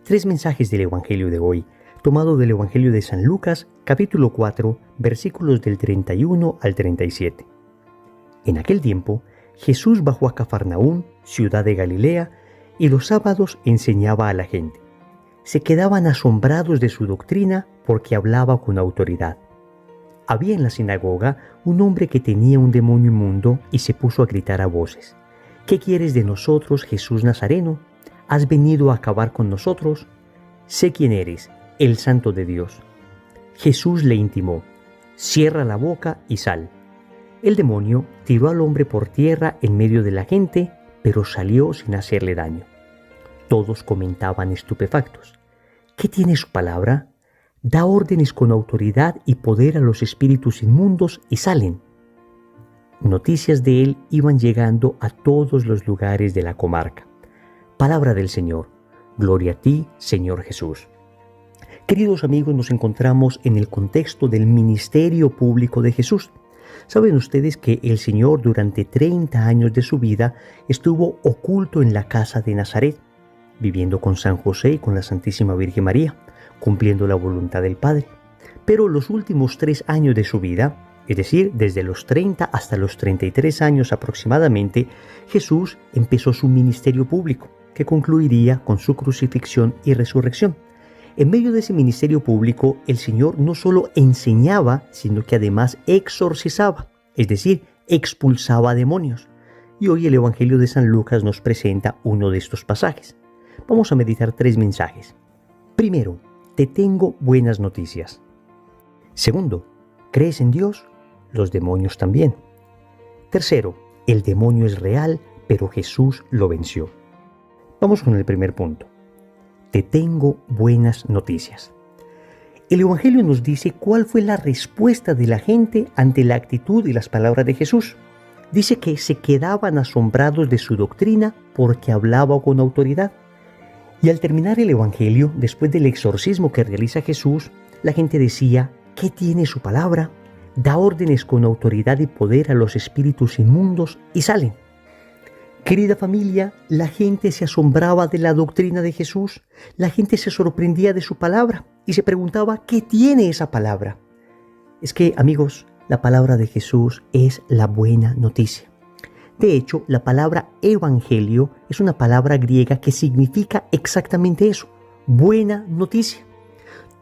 Tres mensajes del Evangelio de hoy, tomado del Evangelio de San Lucas, capítulo 4, versículos del 31 al 37. En aquel tiempo, Jesús bajó a Cafarnaúm, ciudad de Galilea, y los sábados enseñaba a la gente. Se quedaban asombrados de su doctrina porque hablaba con autoridad. Había en la sinagoga un hombre que tenía un demonio inmundo y se puso a gritar a voces: ¿Qué quieres de nosotros, Jesús Nazareno? ¿Has venido a acabar con nosotros? Sé quién eres, el Santo de Dios. Jesús le intimó: cierra la boca y sal. El demonio tiró al hombre por tierra en medio de la gente, pero salió sin hacerle daño. Todos comentaban estupefactos: ¿qué tiene su palabra? Da órdenes con autoridad y poder a los espíritus inmundos y salen. Noticias de él iban llegando a todos los lugares de la comarca. Palabra del Señor. Gloria a ti, Señor Jesús. Queridos amigos, nos encontramos en el contexto del ministerio público de Jesús. Saben ustedes que el Señor durante 30 años de su vida estuvo oculto en la casa de Nazaret, viviendo con San José y con la Santísima Virgen María, cumpliendo la voluntad del Padre. Pero los últimos 3 años de su vida, es decir, desde los 30 hasta los 33 años aproximadamente, Jesús empezó su ministerio público, que concluiría con su crucifixión y resurrección. En medio de ese ministerio público, el Señor no solo enseñaba, sino que además exorcizaba, es decir, expulsaba demonios. Y hoy el Evangelio de San Lucas nos presenta uno de estos pasajes. Vamos a meditar 3 mensajes. Primero, te tengo buenas noticias. Segundo, ¿crees en Dios? Los demonios también. Tercero, el demonio es real, pero Jesús lo venció. Vamos con el primer punto. Te tengo buenas noticias. El Evangelio nos dice cuál fue la respuesta de la gente ante la actitud y las palabras de Jesús. Dice que se quedaban asombrados de su doctrina porque hablaba con autoridad. Y al terminar el Evangelio, después del exorcismo que realiza Jesús, la gente decía: ¿qué tiene su palabra? Da órdenes con autoridad y poder a los espíritus inmundos y salen. Querida familia, la gente se asombraba de la doctrina de Jesús, la gente se sorprendía de su palabra y se preguntaba: ¿qué tiene esa palabra? Es que, amigos, la palabra de Jesús es la buena noticia. De hecho, la palabra evangelio es una palabra griega que significa exactamente eso: buena noticia.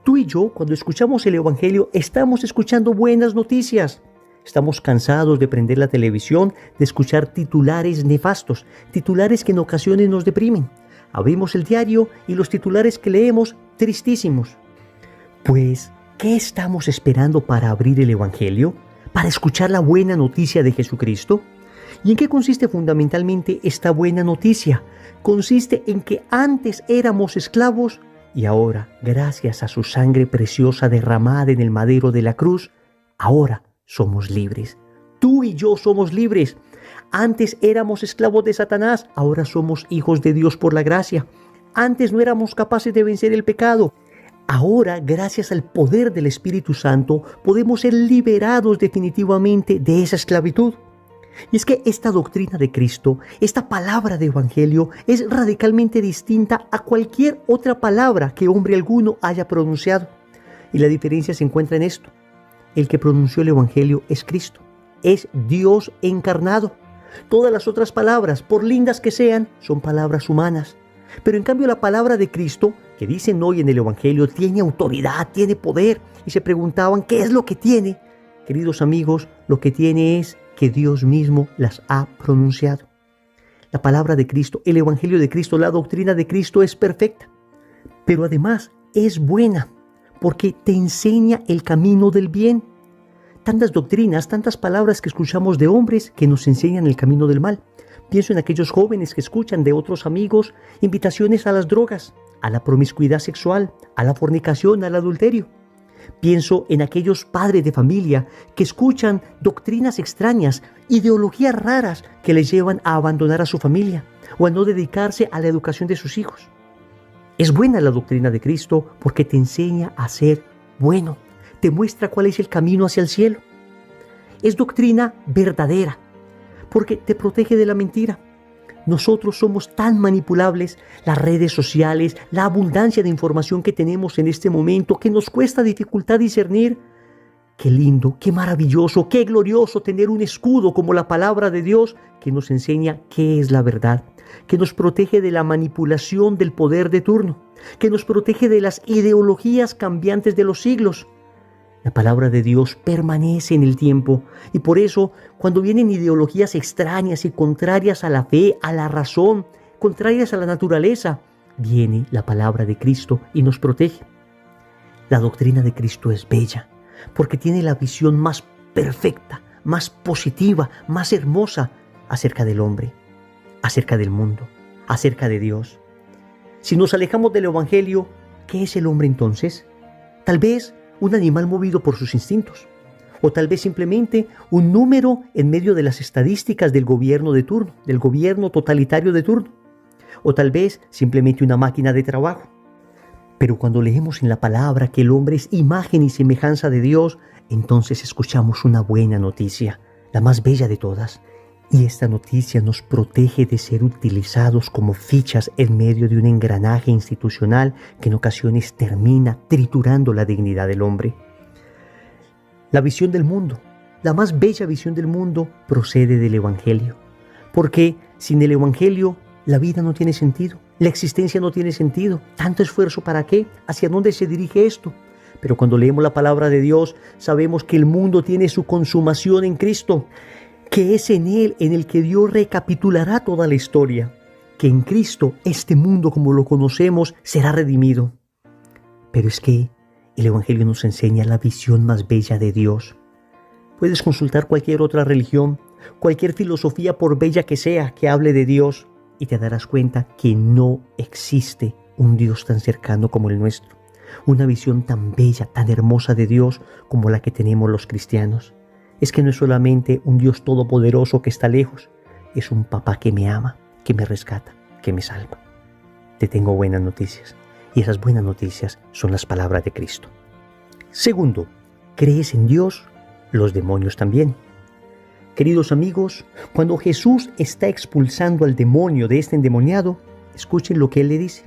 Tú y yo, cuando escuchamos el evangelio, estamos escuchando buenas noticias. Estamos cansados de prender la televisión, de escuchar titulares nefastos, titulares que en ocasiones nos deprimen. Abrimos el diario y los titulares que leemos, tristísimos. Pues, ¿qué estamos esperando para abrir el Evangelio? ¿Para escuchar la buena noticia de Jesucristo? ¿Y en qué consiste fundamentalmente esta buena noticia? Consiste en que antes éramos esclavos y ahora, gracias a su sangre preciosa derramada en el madero de la cruz, ahora somos libres. Tú y yo somos libres. Antes éramos esclavos de Satanás, ahora somos hijos de Dios por la gracia. Antes no éramos capaces de vencer el pecado. Ahora, gracias al poder del Espíritu Santo, podemos ser liberados definitivamente de esa esclavitud. Y es que esta doctrina de Cristo, esta palabra de Evangelio, es radicalmente distinta a cualquier otra palabra que hombre alguno haya pronunciado. Y la diferencia se encuentra en esto: el que pronunció el Evangelio es Cristo, es Dios encarnado. Todas las otras palabras, por lindas que sean, son palabras humanas. Pero en cambio la palabra de Cristo, que dicen hoy en el Evangelio, tiene autoridad, tiene poder. Y se preguntaban: ¿qué es lo que tiene? Queridos amigos, lo que tiene es que Dios mismo las ha pronunciado. La palabra de Cristo, el Evangelio de Cristo, la doctrina de Cristo es perfecta. Pero además es buena, porque te enseña el camino del bien. Tantas doctrinas, tantas palabras que escuchamos de hombres que nos enseñan el camino del mal. Pienso en aquellos jóvenes que escuchan de otros amigos invitaciones a las drogas, a la promiscuidad sexual, a la fornicación, al adulterio. Pienso en aquellos padres de familia que escuchan doctrinas extrañas, ideologías raras que les llevan a abandonar a su familia o a no dedicarse a la educación de sus hijos. Es buena la doctrina de Cristo porque te enseña a ser bueno, te muestra cuál es el camino hacia el cielo. Es doctrina verdadera porque te protege de la mentira, nosotros somos tan manipulables, las redes sociales, la abundancia de información que tenemos en este momento, que nos cuesta dificultad discernir. Qué lindo, qué maravilloso, qué glorioso tener un escudo como la palabra de Dios que nos enseña qué es la verdad, que nos protege de la manipulación del poder de turno, que nos protege de las ideologías cambiantes de los siglos. La palabra de Dios permanece en el tiempo y por eso cuando vienen ideologías extrañas y contrarias a la fe, a la razón, contrarias a la naturaleza, viene la palabra de Cristo y nos protege. La doctrina de Cristo es bella porque tiene la visión más perfecta, más positiva, más hermosa acerca del hombre, acerca del mundo, acerca de Dios. Si nos alejamos del Evangelio, ¿qué es el hombre entonces? Tal vez un animal movido por sus instintos, o tal vez simplemente un número en medio de las estadísticas del gobierno de turno, del gobierno totalitario de turno, o tal vez simplemente una máquina de trabajo. Pero cuando leemos en la palabra que el hombre es imagen y semejanza de Dios, entonces escuchamos una buena noticia, la más bella de todas. Y esta noticia nos protege de ser utilizados como fichas en medio de un engranaje institucional que en ocasiones termina triturando la dignidad del hombre. La visión del mundo, la más bella visión del mundo, procede del Evangelio. Porque sin el Evangelio la vida no tiene sentido, la existencia no tiene sentido. ¿Tanto esfuerzo para qué? ¿Hacia dónde se dirige esto? Pero cuando leemos la palabra de Dios, sabemos que el mundo tiene su consumación en Cristo, que es en Él en el que Dios recapitulará toda la historia, que en Cristo este mundo como lo conocemos será redimido. Pero es que el Evangelio nos enseña la visión más bella de Dios. Puedes consultar cualquier otra religión, cualquier filosofía por bella que sea que hable de Dios y te darás cuenta que no existe un Dios tan cercano como el nuestro, una visión tan bella, tan hermosa de Dios como la que tenemos los cristianos. Es que no es solamente un Dios todopoderoso que está lejos, es un papá que me ama, que me rescata, que me salva. Te tengo buenas noticias, y esas buenas noticias son las palabras de Cristo. Segundo, ¿crees en Dios? Los demonios también. Queridos amigos, cuando Jesús está expulsando al demonio de este endemoniado, escuchen lo que Él le dice.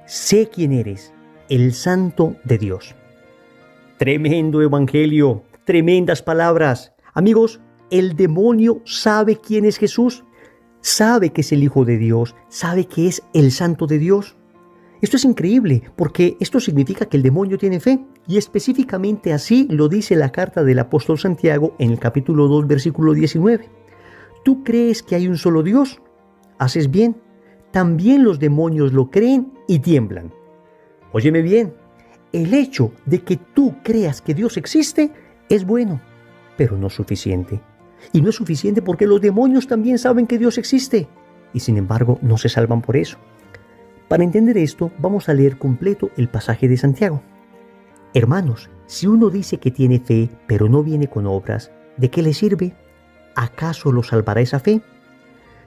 Sé quién eres, el Santo de Dios. Tremendo evangelio. Tremendas palabras. Amigos, el demonio sabe quién es Jesús, sabe que es el Hijo de Dios, sabe que es el Santo de Dios. Esto es increíble porque esto significa que el demonio tiene fe y específicamente así lo dice la carta del apóstol Santiago en el capítulo 2, versículo 19. ¿Tú crees que hay un solo Dios? Haces bien. También los demonios lo creen y tiemblan. Óyeme bien, el hecho de que tú creas que Dios existe es bueno, pero no suficiente. Y no es suficiente porque los demonios también saben que Dios existe y sin embargo no se salvan por eso. Para entender esto, vamos a leer completo el pasaje de Santiago. Hermanos, si uno dice que tiene fe, pero no viene con obras, ¿de qué le sirve? ¿Acaso lo salvará esa fe?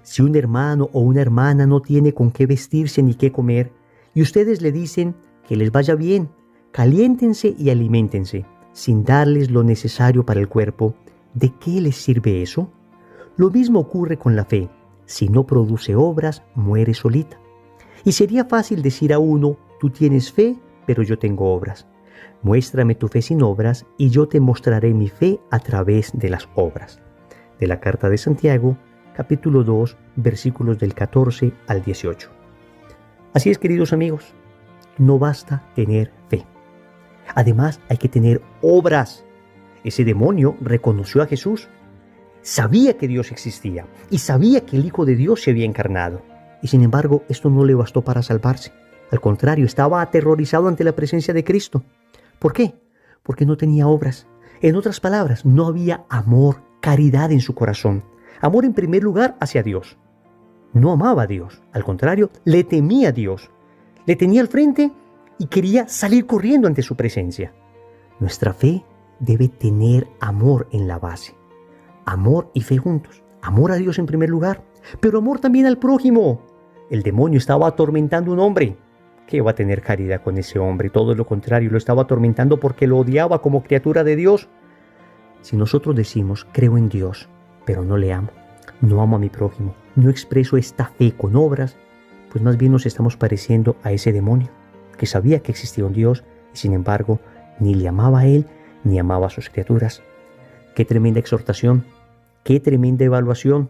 Si un hermano o una hermana no tiene con qué vestirse ni qué comer, y ustedes le dicen que les vaya bien, caliéntense y aliméntense, sin darles lo necesario para el cuerpo, ¿de qué les sirve eso? Lo mismo ocurre con la fe. Si no produce obras, muere solita. Y sería fácil decir a uno, tú tienes fe, pero yo tengo obras. Muéstrame tu fe sin obras, y yo te mostraré mi fe a través de las obras. De la carta de Santiago, capítulo 2, versículos del 14 al 18. Así es, queridos amigos, no basta tener fe. Además, hay que tener obras. Ese demonio reconoció a Jesús, sabía que Dios existía y sabía que el Hijo de Dios se había encarnado. Y sin embargo, esto no le bastó para salvarse. Al contrario, estaba aterrorizado ante la presencia de Cristo. ¿Por qué? Porque no tenía obras. En otras palabras, no había amor, caridad en su corazón. Amor en primer lugar hacia Dios. No amaba a Dios. Al contrario, le temía a Dios. Le tenía al frente y quería salir corriendo ante su presencia. Nuestra fe debe tener amor en la base. Amor y fe juntos. Amor a Dios en primer lugar, pero amor también al prójimo. El demonio estaba atormentando a un hombre. ¿Qué va a tener caridad con ese hombre? Todo lo contrario, lo estaba atormentando porque lo odiaba como criatura de Dios. Si nosotros decimos, creo en Dios, pero no le amo, no amo a mi prójimo, no expreso esta fe con obras, pues más bien nos estamos pareciendo a ese demonio que sabía que existía un Dios y sin embargo ni le amaba a él ni amaba a sus criaturas. Qué tremenda exhortación, qué tremenda evaluación.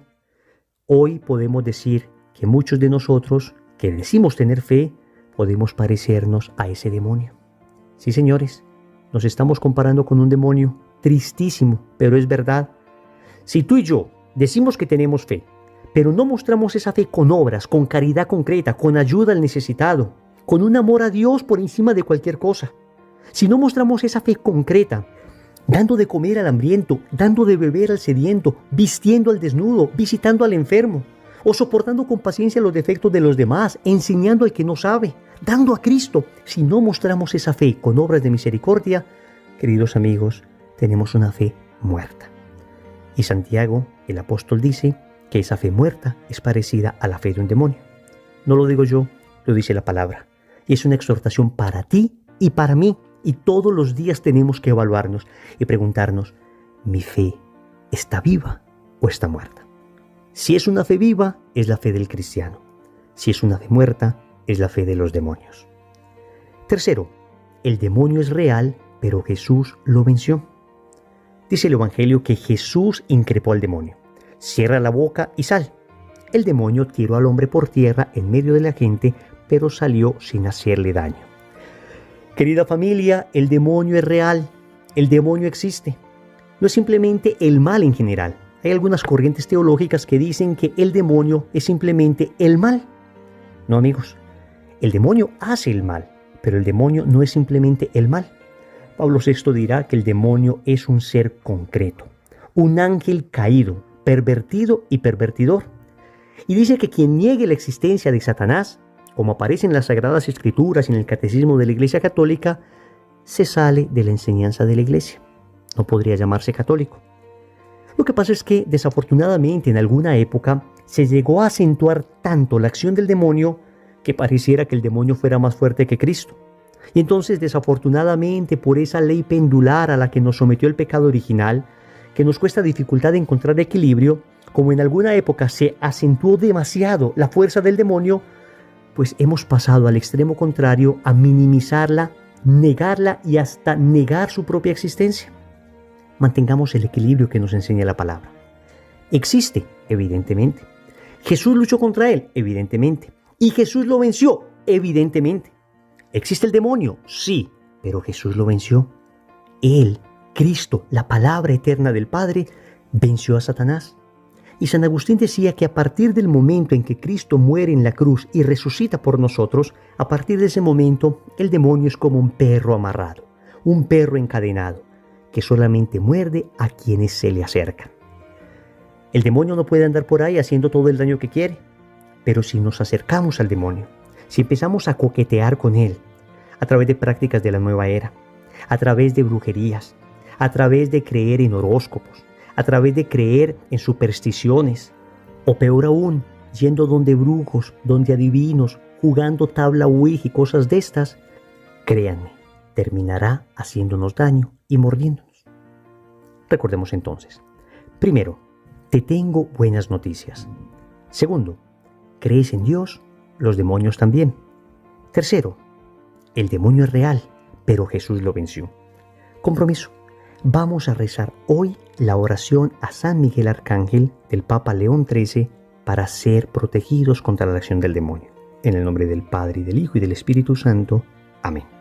Hoy podemos decir que muchos de nosotros que decimos tener fe podemos parecernos a ese demonio. Sí, señores, nos estamos comparando con un demonio tristísimo, pero es verdad. Si tú y yo decimos que tenemos fe, pero no mostramos esa fe con obras, con caridad concreta, con ayuda al necesitado, con un amor a Dios por encima de cualquier cosa, si no mostramos esa fe concreta, dando de comer al hambriento, dando de beber al sediento, vistiendo al desnudo, visitando al enfermo, o soportando con paciencia los defectos de los demás, enseñando al que no sabe, dando a Cristo, si no mostramos esa fe con obras de misericordia, queridos amigos, tenemos una fe muerta. Y Santiago, el apóstol, dice que esa fe muerta es parecida a la fe de un demonio. No lo digo yo, lo dice la palabra. Y es una exhortación para ti y para mí. Y todos los días tenemos que evaluarnos y preguntarnos, ¿mi fe está viva o está muerta? Si es una fe viva, es la fe del cristiano. Si es una fe muerta, es la fe de los demonios. Tercero, el demonio es real, pero Jesús lo venció. Dice el Evangelio que Jesús increpó al demonio. Cierra la boca y sal. El demonio tiró al hombre por tierra en medio de la gente, pero salió sin hacerle daño. Querida familia, el demonio es real. El demonio existe. No es simplemente el mal en general. Hay algunas corrientes teológicas que dicen que el demonio es simplemente el mal. No, amigos. El demonio hace el mal, pero el demonio no es simplemente el mal. Pablo VI dirá que el demonio es un ser concreto, un ángel caído, pervertido y pervertidor. Y dice que quien niegue la existencia de Satanás, como aparece en las Sagradas Escrituras y en el Catecismo de la Iglesia Católica, se sale de la enseñanza de la Iglesia. No podría llamarse católico. Lo que pasa es que, desafortunadamente, en alguna época se llegó a acentuar tanto la acción del demonio que pareciera que el demonio fuera más fuerte que Cristo. Y entonces, desafortunadamente, por esa ley pendular a la que nos sometió el pecado original, que nos cuesta dificultad de encontrar equilibrio, como en alguna época se acentuó demasiado la fuerza del demonio, pues hemos pasado al extremo contrario a minimizarla, negarla y hasta negar su propia existencia. Mantengamos el equilibrio que nos enseña la palabra. Existe, evidentemente. Jesús luchó contra él, evidentemente. Y Jesús lo venció, evidentemente. ¿Existe el demonio? Sí, pero Jesús lo venció. Él, Cristo, la palabra eterna del Padre, venció a Satanás. Y San Agustín decía que a partir del momento en que Cristo muere en la cruz y resucita por nosotros, a partir de ese momento el demonio es como un perro amarrado, un perro encadenado, que solamente muerde a quienes se le acercan. El demonio no puede andar por ahí haciendo todo el daño que quiere, pero si nos acercamos al demonio, si empezamos a coquetear con él, a través de prácticas de la nueva era, a través de brujerías, a través de creer en horóscopos, a través de creer en supersticiones, o peor aún, yendo donde brujos, donde adivinos, jugando tabla Ouija y cosas de estas, créanme, terminará haciéndonos daño y mordiéndonos. Recordemos entonces, primero, te tengo buenas noticias. Segundo, crees en Dios, los demonios también. Tercero, el demonio es real, pero Jesús lo venció. Compromiso. Vamos a rezar hoy la oración a San Miguel Arcángel del Papa León XIII para ser protegidos contra la acción del demonio. En el nombre del Padre, y del Hijo, y del Espíritu Santo. Amén.